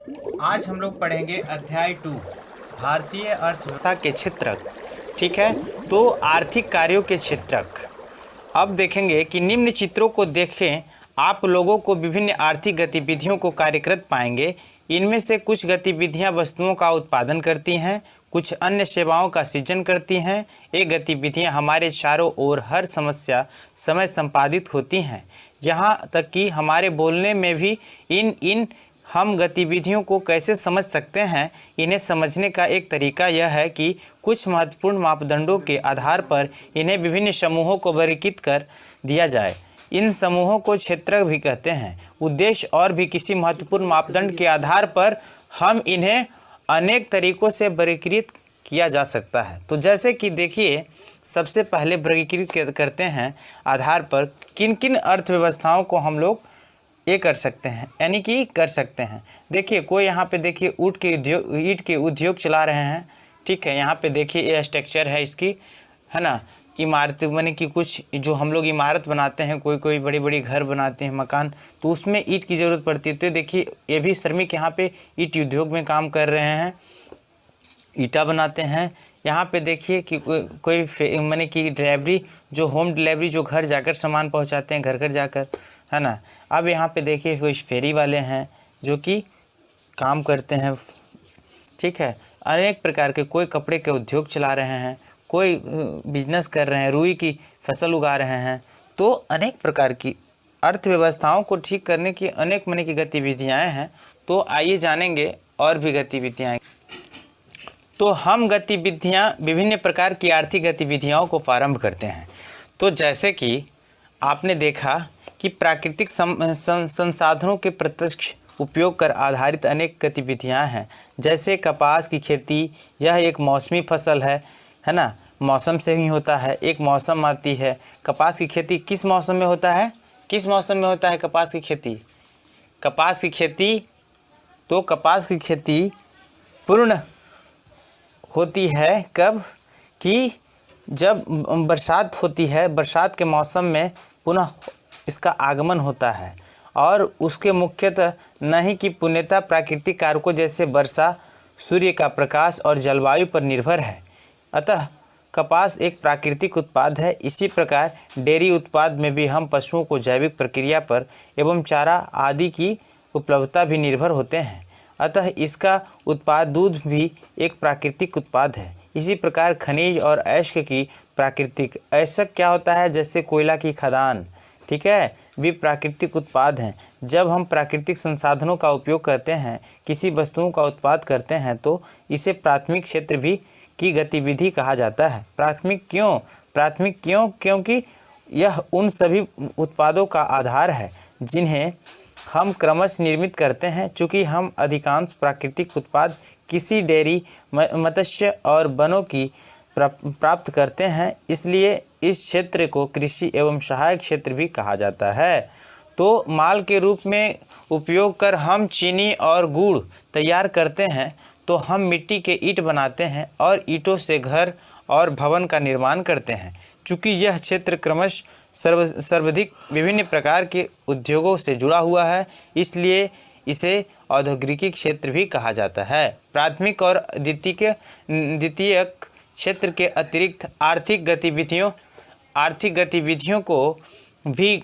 आज हम लोग पढ़ेंगे अध्याय 2 भारतीय अर्थव्यवस्था के क्षेत्रक। ठीक है, तो आर्थिक कार्यों के क्षेत्रक। अब देखेंगे कि निम्न चित्रों को देखें आप लोगों को विभिन्न आर्थिक गतिविधियों को कार्यरत पाएंगे। इनमें से कुछ गतिविधियां वस्तुओं का उत्पादन करती हैं, कुछ अन्य सेवाओं का सृजन करती हैं। ये गतिविधियां हमारे चारों ओर हर समस्या समय संपादित होती हैं, यहाँ तक कि हमारे बोलने में भी इन हम गतिविधियों को कैसे समझ सकते हैं। इन्हें समझने का एक तरीका यह है कि कुछ महत्वपूर्ण मापदंडों के आधार पर इन्हें विभिन्न समूहों को वर्गीकृत कर दिया जाए। इन समूहों को क्षेत्रक भी कहते हैं। उद्देश्य और भी किसी महत्वपूर्ण मापदंड के आधार पर हम इन्हें अनेक तरीकों से वर्गीकृत किया जा सकता है। तो जैसे कि देखिए, सबसे पहले वर्गीकृत करते हैं आधार पर किन किन अर्थव्यवस्थाओं को हम लोग ये कर सकते हैं, यानी कि कर सकते हैं। देखिए, कोई यहाँ पे देखिए ईंट के उद्योग चला रहे हैं। ठीक है, यहाँ पे देखिए ये स्ट्रक्चर है इसकी, है ना। इमारत माने कि कुछ जो हम लोग इमारत बनाते हैं, कोई बड़ी बड़ी घर बनाते हैं, मकान, तो उसमें ईंट की ज़रूरत पड़ती है। तो देखिए ये भी श्रमिक यहाँ पे ईंट उद्योग में काम कर रहे हैं, ईटा बनाते हैं। यहाँ पे देखिए कि कोई माने कि डिलीवरी, जो होम डिलीवरी, जो घर जाकर सामान पहुँचाते हैं, घर घर जाकर, है ना। अब यहाँ पे देखिए कोई फेरी वाले हैं जो कि काम करते हैं। ठीक है, अनेक प्रकार के, कोई कपड़े के उद्योग चला रहे हैं, कोई बिजनेस कर रहे हैं, रुई की फसल उगा रहे हैं। तो अनेक प्रकार की अर्थव्यवस्थाओं को ठीक करने की अनेक माने की गतिविधियाँ हैं। तो आइए जानेंगे और भी गतिविधियाँ। तो हम गतिविधियाँ, विभिन्न प्रकार की आर्थिक गतिविधियों को प्रारंभ करते हैं। तो जैसे कि आपने देखा कि प्राकृतिक संसाधनों के प्रत्यक्ष उपयोग कर आधारित अनेक गतिविधियां हैं। जैसे कपास की खेती, यह एक मौसमी फसल है ना, मौसम से ही होता है। एक मौसम आती है, कपास की खेती किस मौसम में होता है, किस मौसम में होता है कपास की खेती? कपास की खेती, तो कपास की खेती पूर्ण होती है कब? कि जब बरसात होती है, बरसात के मौसम में पुनः इसका आगमन होता है। और उसके मुख्यतः नहीं कि पूर्णतः प्राकृतिक कारकों जैसे वर्षा, सूर्य का प्रकाश और जलवायु पर निर्भर है। अतः कपास एक प्राकृतिक उत्पाद है। इसी प्रकार डेयरी उत्पाद में भी हम पशुओं को जैविक प्रक्रिया पर एवं चारा आदि की उपलब्धता भी निर्भर होते हैं। अतः इसका उत्पाद दूध भी एक प्राकृतिक उत्पाद है। इसी प्रकार खनिज और अयस्क की प्राकृतिक, अयस्क क्या होता है, जैसे कोयला की खदान, ठीक है, भी प्राकृतिक उत्पाद हैं। जब हम प्राकृतिक संसाधनों का उपयोग करते हैं, किसी वस्तुओं का उत्पाद करते हैं, तो इसे प्राथमिक क्षेत्र भी की गतिविधि कहा जाता है। प्राथमिक क्यों? क्योंकि यह उन सभी उत्पादों का आधार है जिन्हें हम क्रमशः निर्मित करते हैं। चूँकि हम अधिकांश प्राकृतिक उत्पाद किसी डेयरी, मत्स्य और वनों की प्राप्त करते हैं, इसलिए इस क्षेत्र को कृषि एवं सहायक क्षेत्र भी कहा जाता है। तो माल के रूप में उपयोग कर हम चीनी और गुड़ तैयार करते हैं। तो हम मिट्टी के ईंट बनाते हैं और ईंटों से घर और भवन का निर्माण करते हैं। चूँकि यह क्षेत्र क्रमशः सर्वाधिक विभिन्न प्रकार के उद्योगों से जुड़ा हुआ है, इसलिए इसे औद्योगिक क्षेत्र भी कहा जाता है। प्राथमिक और द्वितीयक क्षेत्र के अतिरिक्त आर्थिक गतिविधियों को भी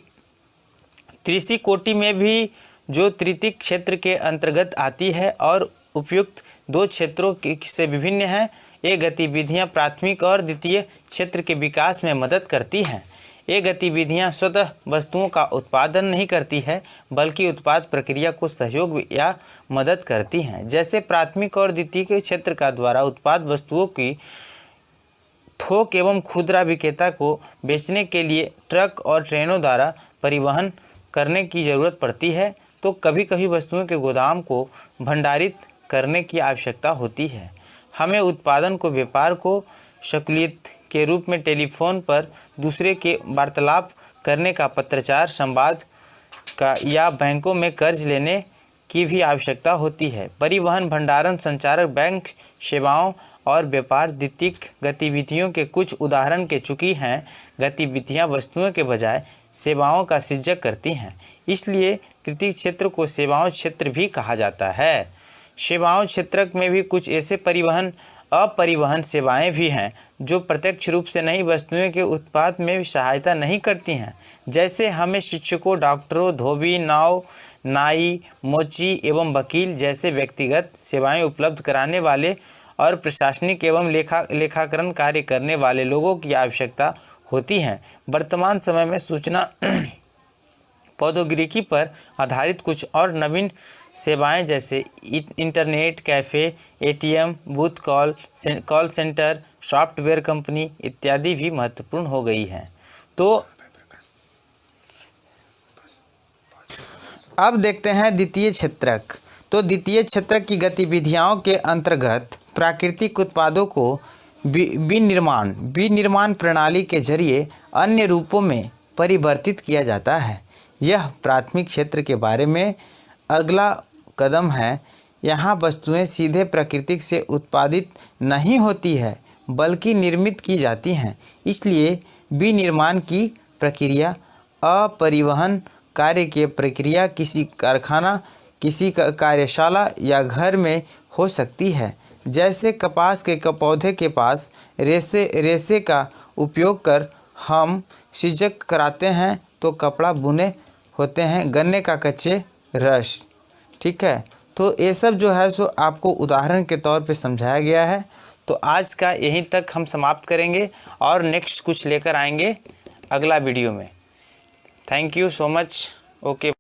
कृषि कोटि में भी, जो तृतीयक क्षेत्र के अंतर्गत आती है और उपयुक्त दो क्षेत्रों से विभिन्न है। ये गतिविधियां प्राथमिक और द्वितीय क्षेत्र के विकास में मदद करती हैं। ये गतिविधियां स्वतः वस्तुओं का उत्पादन नहीं करती है, बल्कि उत्पाद प्रक्रिया को सहयोग या मदद करती हैं। जैसे प्राथमिक और द्वितीयक क्षेत्र का द्वारा उत्पाद वस्तुओं की थोक एवं खुदरा विक्रेता को बेचने के लिए ट्रक और ट्रेनों द्वारा परिवहन करने की ज़रूरत पड़ती है। तो कभी कभी वस्तुओं के गोदाम को भंडारित करने की आवश्यकता होती है। हमें उत्पादन को, व्यापार को शकुलियत के रूप में टेलीफोन पर दूसरे के वार्तालाप करने का, पत्राचार संवाद का, या बैंकों में कर्ज लेने की भी आवश्यकता होती है। परिवहन, भंडारण, संचारक, बैंक सेवाओं और व्यापार द्वितीयक गतिविधियों के कुछ उदाहरण के चुकी हैं। गतिविधियां वस्तुओं के बजाय सेवाओं का सृजन करती हैं, इसलिए तृतीय क्षेत्र को सेवाओं क्षेत्र भी कहा जाता है। सेवाओं क्षेत्र में भी कुछ ऐसे अपरिवहन सेवाएं भी हैं जो प्रत्यक्ष रूप से नई वस्तुओं के उत्पाद में सहायता नहीं करती हैं। जैसे हमें शिक्षकों, डॉक्टरों, धोबी, नाई, मोची एवं वकील जैसे व्यक्तिगत सेवाएं उपलब्ध कराने वाले और प्रशासनिक एवं लेखाकरण कार्य करने वाले लोगों की आवश्यकता होती है। वर्तमान समय में सूचना प्रौद्योगिकी पर आधारित कुछ और नवीन सेवाएं जैसे internet cafe, ATM, booth call centre, software company इत्यादि भी महत्वपूर्ण हो गई हैं। तो अब देखते हैं द्वितीय क्षेत्रक। तो द्वितीय क्षेत्रक की गतिविधियों के अंतर्गत प्राकृतिक उत्पादों को विनिर्माण प्रणाली के जरिए अन्य रूपों में परिवर्तित किया जाता है। यह प्राथमिक क्षेत्र के बारे में अगला कदम है। यहाँ वस्तुएं सीधे प्रकृति से उत्पादित नहीं होती है बल्कि निर्मित की जाती हैं। इसलिए विनिर्माण की प्रक्रिया अपरिवहन कार्य की प्रक्रिया किसी कारखाना, किसी कार्यशाला या घर में हो सकती है। जैसे कपास के पौधे के पास रेशे का उपयोग कर हम सिजक कराते हैं तो कपड़ा बुने होते हैं, गन्ने का कच्चे रस। ठीक है, तो ये सब जो है सो आपको उदाहरण के तौर पे समझाया गया है। तो आज का यहीं तक हम समाप्त करेंगे और नेक्स्ट कुछ लेकर आएंगे अगला वीडियो में। Thank you so much. Okay.